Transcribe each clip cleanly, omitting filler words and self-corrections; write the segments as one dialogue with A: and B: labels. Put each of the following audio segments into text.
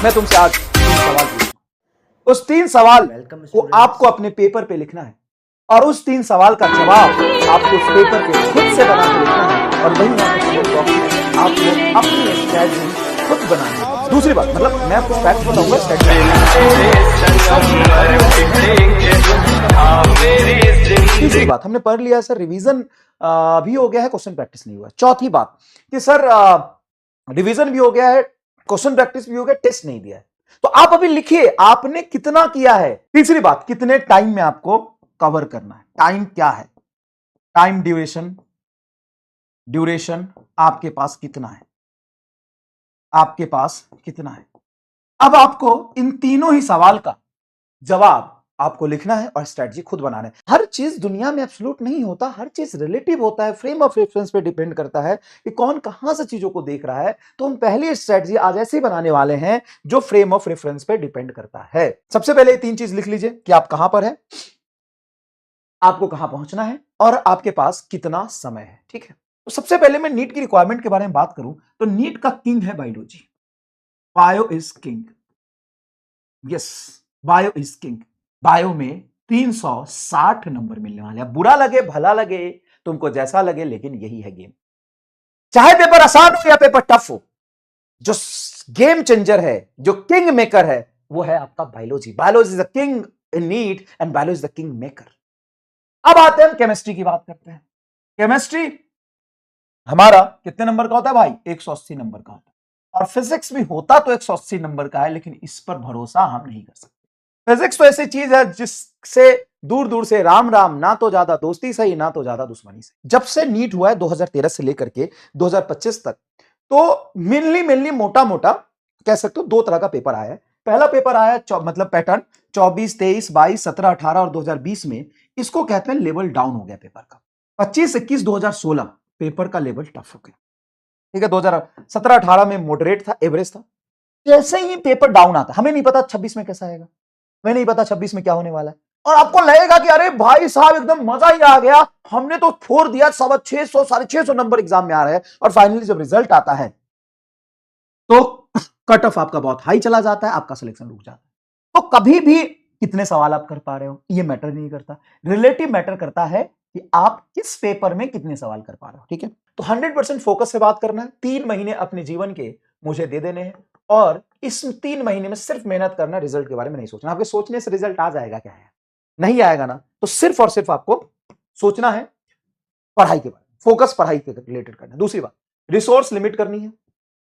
A: मैं तुमसे आज 3 सवाल पूछूंगा, उस 3 सवाल को आपको अपने पेपर पे लिखना है और उस 3 सवाल का जवाब आपको उस पेपर पे खुद से बना के लिखना है और वही आपको अपनी स्ट्रेटजी खुद बनानी है। दूसरी बात, मतलब मैं आपको फैक्ट बताऊंगा, तीसरी बात हमने पढ़ लिया सर, रिवीजन भी हो गया है, क्वेश्चन प्रैक्टिस नहीं हुआ। चौथी बात कि सर रिवीजन भी हो गया है, क्वेश्चन प्रैक्टिस भी हो गया, टेस्ट नहीं दिया है। तो आप अभी लिखिए आपने कितना किया है। तीसरी बात, कितने टाइम में आपको कवर करना है। टाइम क्या है, टाइम ड्यूरेशन आपके पास कितना है, आपके पास कितना है। अब आपको इन तीनों ही सवाल का जवाब आपको लिखना है और स्ट्रेटजी खुद बनाना है। हर चीज दुनिया में एब्सोल्यूट नहीं होता, हर चीज रिलेटिव होता है, फ्रेम ऑफ रेफरेंस पे डिपेंड करता है कि कौन कहां से चीजों को देख रहा है। तो हम पहली स्ट्रेटजी आज ऐसे ही बनाने वाले हैं जो फ्रेम ऑफ रेफरेंस पे डिपेंड करता है। सबसे पहले 3 चीज लिख लीजिए कि आप कहां पर है, आपको कहां पहुंचना है और आपके पास कितना समय है। ठीक है, तो सबसे पहले मैं नीट की रिक्वायरमेंट के बारे में बात करूं तो नीट का किंग है biology. Bio is king, yes, bio is king. Bio में 360 नंबर मिलने वाले हैं। बुरा लगे भला लगे तुमको जैसा लगे, लेकिन यही है गेम। चाहे पेपर आसान हो या पेपर टफ हो, जो गेम चेंजर है, जो किंग मेकर है, वो है आपका biology. Biology is the king in neat and biology is the king maker. अब आते हैं केमिस्ट्री की बात करते हैं। केमिस्ट्री हमारा कितने नंबर का होता है भाई, 180 नंबर का होता है। और फिजिक्स भी होता तो 180 नंबर का है, लेकिन इस पर भरोसा हम नहीं कर सकते। फिजिक्स तो ऐसी चीज है जिससे दूर दूर से राम राम, ना तो ज्यादा दोस्ती सही ना तो ज्यादा दुश्मनी सही। जब से नीट हुआ है 2013 से लेकर के 2025 तक, तो मेनली मोटा मोटा कह सकते हो 2 तरह का पेपर आया है। पहला पेपर आया मतलब पैटर्न 24, 23, 22, 17, 18 और 2020 में, इसको कहते हैं लेवल डाउन हो गया पेपर का। 25, 21, 2016 पेपर का लेवल टफ हो गया। ठीक है, 2017, 18 में मॉडरेट था, एवरेज था। जैसे ही पेपर डाउन आता, हमें नहीं पता 26 में कैसा आएगा, हमें नहीं पता 26 में क्या होने वाला है। और आपको लगेगा कि अरे भाई साहब एकदम मजा ही आ गया, हमने तो फोड़ दिया, 650, 650 नंबर एग्जाम में आ रहे हैं। और फाइनली जब रिजल्ट आता है तो कट ऑफ आपका बहुत हाई चला जाता है, आपका सिलेक्शन रुक जाता है। तो कभी भी कितने सवाल आप कर पा रहे हो ये मैटर नहीं करता, रिलेटिव मैटर करता है कि आप किस पेपर में कितने सवाल कर पा रहे हो। ठीक है, तो 100% फोकस से बात करना है। 3 महीने अपने जीवन के मुझे दे देने हैं और इस 3 महीने में सिर्फ मेहनत करना, रिजल्ट के बारे में नहीं सोचना। आपके सोचने से रिजल्ट आ जाएगा क्या है, नहीं आएगा ना, तो सिर्फ और सिर्फ आपको सोचना है पढ़ाई के बारे में, फोकस पढ़ाई के रिलेटेड करना है। दूसरी बात, रिसोर्स लिमिट करनी है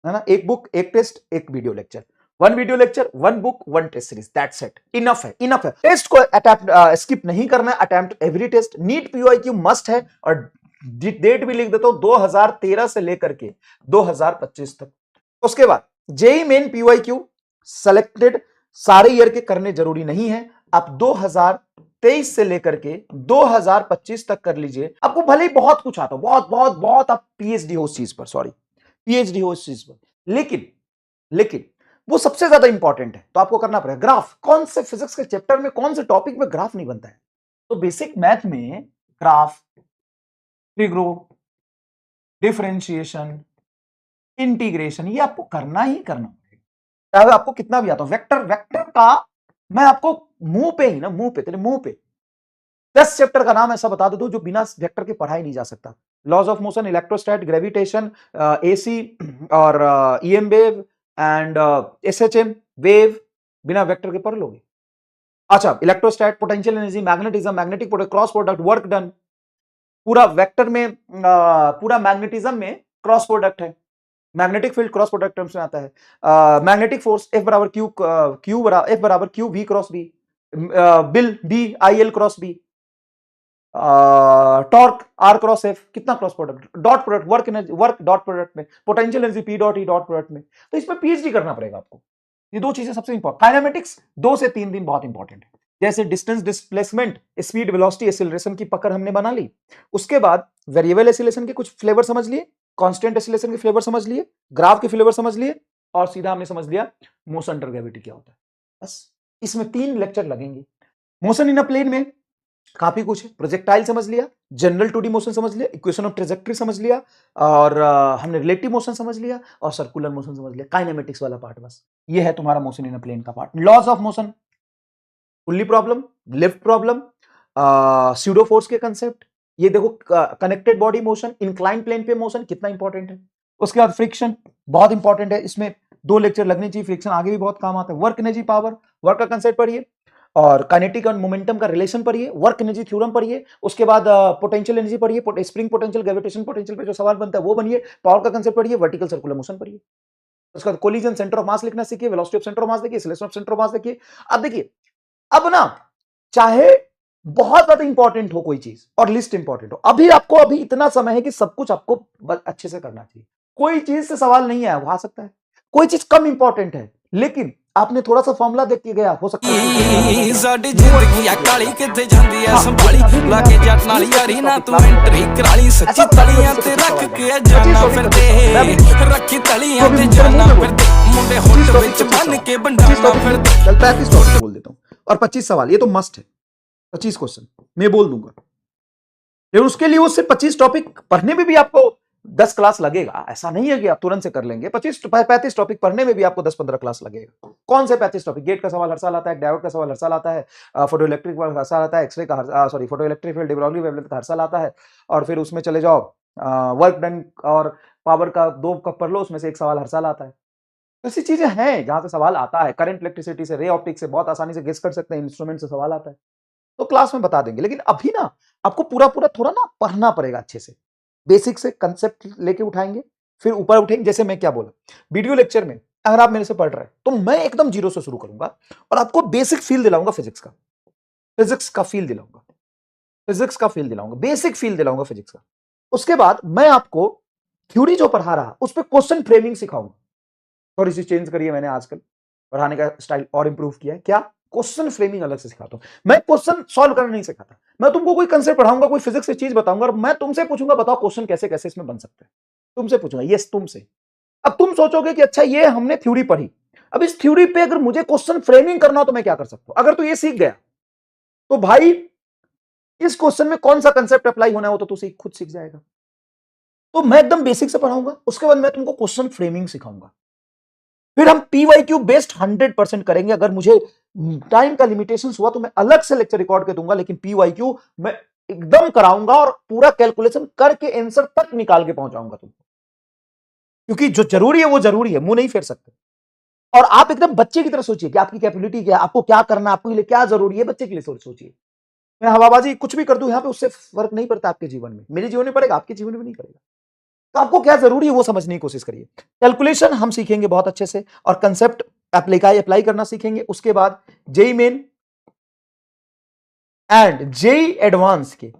A: ना, 1 book 1 test 1 video lecture, 1 video lecture 1 book 1 test series, that's it, enough है, इनफ है। टेस्ट को अटेम्प्ट स्किप नहीं करना है, attempt every test. NEET POIQ must है और डेट भी लिख देता हूं 2013 से लेकर के 2025 तक। उसके बाद जेई मेन पीओआईक्यू सेलेक्टेड सारे ईयर के करने जरूरी नहीं है, आप 2023 से लेकर के 2025 तक कर लीजिए। आपको भले ही बहुत कुछ आता हो, बहुत बहुत बहुत, आप पीएचडी हो उस चीज पर, सॉरी पीएचडी हो उस चीज पर, लेकिन वो सबसे ज्यादा इंपॉर्टेंट है। तो आपको करना पड़ेगा ग्राफ। कौन से फिजिक्स के चैप्टर में, कौन से टॉपिक में ग्राफ नहीं बनता है? तो बेसिक मैथ में ग्राफ, ट्रिग्रो, डिफरेंशिएशन, इंटीग्रेशन, ये आपको करना ही करना पड़ेगा, चाहे आपको कितना भी आता हो। वेक्टर का मैं आपको मुंह पे 10 चैप्टर का नाम ऐसा बता दो जो बिना वेक्टर के पढ़ाई नहीं जा सकता। Laws of motion, electrostat, gravitation, AC और EM wave and SHM wave, बिना वेक्टर के पढ़ लोगे। अच्छा, electrostat, potential energy, magnetism, magnetic product, cross product, work done, पूरा वेक्टर में, पूरा मैग्नेटिज्म में क्रॉस प्रोडक्ट है, magnetic field cross product terms में आता है। मैग्नेटिक फोर्स F बराबर F बराबर Q V क्रॉस B, बिल B I L cross B, torque R cross F, कितना cross product, dot product, work energy, work dot product में, potential energy P dot E dot product में। तो इसमें PhD करना पड़ेगा आपको। ये 2 चीजें सबसे इंपॉर्टेंट। काइनेमेटिक्स 2 से 3 दिन बहुत इंपॉर्टेंट है, जैसे distance, displacement, speed, velocity, acceleration की पकड़ हमने बना ली। उसके बाद वेरिएबल एक्सीलरेशन के कुछ फ्लेवर समझ लिए, कांस्टेंट एक्सीलरेशन के फ्लेवर समझ लिए, ग्राफ के फ्लेवर समझ लिए, और सीधा हमने समझ लिया मोशन अंडर ग्रेविटी क्या होता है। बस इसमें 3 लेक्चर लगेंगे। मोशन इन अ प्लेन में काफी कुछ है। प्रोजेक्टाइल समझ लिया, जनरल 2D मोशन समझ लिया, इक्वेशन ऑफ ट्रेजेक्टरी समझ लिया, और हमने रिलेटिव मोशन समझ लिया, और सर्कुलर मोशन समझ लिया। काइनेमेटिक्स वाला पार्ट बस ये है तुम्हारा मोशन इन अ प्लेन का part. Laws of motion, pulley problem, lift problem, pseudo force के कंसेप्ट, ये देखो connected body motion, incline plane पे मोशन कितना इंपॉर्टेंट है। उसके बाद फ्रिक्शन बहुत इंपॉर्टेंट है, इसमें 2 लेक्चर लगने चाहिए, फ्रिक्शन आगे भी बहुत काम आता है। वर्क एनर्जी पावर, वर्क का कंसेप्ट पढ़िए, और काइनेटिक और मोमेंटम का रिलेशन पढ़िए, वर्क एनर्जी थ्योरम पढ़िए, उसके बाद पोटेंशियल एनर्जी पढ़िए, स्प्रिंग पोटेंशियल, ग्रेविटेशन पोटेंशियल पे जो सवाल बनता है वो बनिए, पावर का कंसेप्ट पढ़िए, वर्टिकल सर्कुलर मोशन पढ़िए। उसके बाद कोलिजन सेंटर ऑफ मास लिखना सीखिए, velocity of centre of mass देखिए, acceleration of centre of mass देखिए। अब देखिए, अब ना चाहे बहुत ज्यादा इंपॉर्टेंट हो कोई चीज और लिस्ट इंपॉर्टेंट हो, अभी इतना समय है कि सब कुछ आपको अच्छे से करना चाहिए। कोई चीज से सवाल नहीं आया, वो आ सकता है। कोई चीज कम इंपॉर्टेंट है लेकिन आपने थोड़ा सा फॉर्मूला देख के गया, हो सकता है
B: साडी जिंदगी आ काली किथे जांदी है संभाली लाके जट नाल यारी ना तू एंट्री कराली सच्ची तलियां ते रख के जाना फिरदे रखी तलियां ते जाना फिरदे मुंडे होट विच बन के बंडाना फिरदे।
A: चल 35 टॉपिक बोल देता हूं और 25 सवाल, ये तो मस्ट है। 25 क्वेश्चन मैं बोल दूंगा, लेकिन उसके लिए उससे 25 टॉपिक पढ़ने में भी आपको 10 क्लास लगेगा। ऐसा नहीं है कि आप तुरंत से कर लेंगे। 35 टॉपिक पढ़ने में भी आपको 10-15 क्लास लगेगा। कौन से 35 टॉपिक? गेट का सवाल हर साल आता है, डायोड का सवाल हर साल आता है, फोटो इलेक्ट्रिक हर साल आता है, एक्सरे का फोटो इलेक्ट्रिक फील्ड, डिब्राउली वेवलेंथ का हर साल आता है, और फिर उसमें चले जाओ वर्क डन और पावर का 2 कप पढ़ लो, उसमें से एक सवाल हर साल आता है। ऐसी चीजें हैं जहां से सवाल आता है। करंट इलेक्ट्रिसिटी से, रे ऑप्टिक से बहुत आसानी से गेस कर सकते हैं, इंस्ट्रूमेंट से सवाल आता है, तो क्लास में बता देंगे। लेकिन अभी ना आपको पूरा थोड़ा ना पढ़ना पड़ेगा अच्छे से। बेसिक से कंसेप्ट लेके उठाएंगे, फिर ऊपर उठेंगे। जैसे मैं क्या बोला वीडियो लेक्चर में, अगर आप मेरे से पढ़ रहे हैं तो मैं एकदम जीरो से शुरू करूंगा और आपको बेसिक फील दिलाऊंगा, फिजिक्स का फील दिलाऊंगा, बेसिक फील दिलाऊंगा फिजिक्स का। उसके बाद मैं आपको थ्योरी जो पढ़ा रहा उस पर क्वेश्चन फ्रेमिंग सिखाऊंगा। थोड़ी सी चेंज करिए, मैंने आजकल पढ़ाने का स्टाइल और इंप्रूव किया है। क्या? क्वेश्चन फ्रेमिंग अलग से सिखाता हूं। मैं क्वेश्चन सॉल्व करना नहीं सिखाता, मैं तुमको कोई कंसेप्ट पढ़ाऊंगा, कोई फिजिक्स की चीज बताऊंगा और मैं तुमसे पूछूंगा बताओ क्वेश्चन कैसे कैसे इसमें बन सकते हैं। तुमसे पूछूंगा, यस तुमसे। अब तुम सोचोगे कि अच्छा ये हमने थ्योरी पढ़ी, अब इस थ्योरी पे अगर मुझे क्वेश्चन फ्रेमिंग करना हो तो मैं क्या कर सकता हूं? अगर तू ये सीख गया तो भाई इस क्वेश्चन में कौन सा कंसेप्ट अप्लाई होना हो तो तू खुद सीख जाएगा। तो मैं एकदम बेसिक से पढ़ाऊंगा, उसके बाद मैं तुमको क्वेश्चन फ्रेमिंग सिखाऊंगा। फिर हम PYQ बेस्ड 100% करेंगे। अगर मुझे टाइम का लिमिटेशन हुआ तो मैं अलग से लेक्चर रिकॉर्ड कर दूंगा, लेकिन PYQ मैं एकदम कराऊंगा और पूरा कैलकुलेशन करके आंसर तक निकाल के पहुंचाऊंगा तुमको, क्योंकि जो जरूरी है वो जरूरी है, मुंह नहीं फेर सकते। और आप एकदम बच्चे की तरह सोचिए कि आपकी कैपेबिलिटी क्या है, आपको क्या करना है, आपके लिए क्या जरूरी है, बच्चे के लिए सोचिए। मैं हवाबाजी कुछ भी कर दूं यहां पे, उससे फर्क नहीं पड़ता आपके जीवन में। मेरे जीवन में पड़ेगा, आपके जीवन में नहीं पड़ेगा। तो आपको क्या जरूरी है वो समझने की कोशिश करिए। कैलकुलेशन हम सीखेंगे बहुत अच्छे से, और कंसेप्ट अप्लाई करना सीखेंगे। उसके बाद JEE Main and JEE Advance के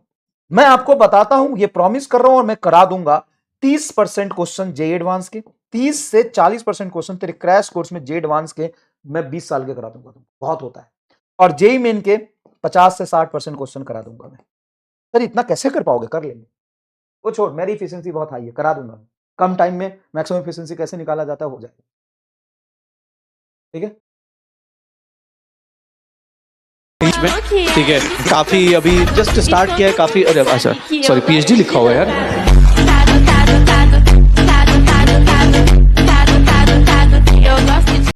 A: मैं आपको बताता हूं, ये प्रॉमिस कर रहा हूं और मैं करा दूंगा। 30% क्वेश्चन जेई एडवांस के, 30 से 40% क्वेश्चन तेरे क्रैश कोर्स में जेई एडवांस के मैं 20 साल के करा दूंगा। बहुत होता है। और जेई मेन के 50 से 60% क्वेश्चन करा दूंगा मैं। सर इतना कैसे कर पाओगे? कर लेंगे, वो छोड़, मेरी एफिशिएंसी बहुत हाई है, करा दूंगा। कम टाइम में मैक्सिमम एफिशिएंसी कैसे निकाला जाता है, हो जाएगा। ठीक है,
C: ठीक है। काफी अभी जस्ट स्टार्ट किया है, काफी। अरे अच्छा सॉरी, PhD लिखा हुआ है यार।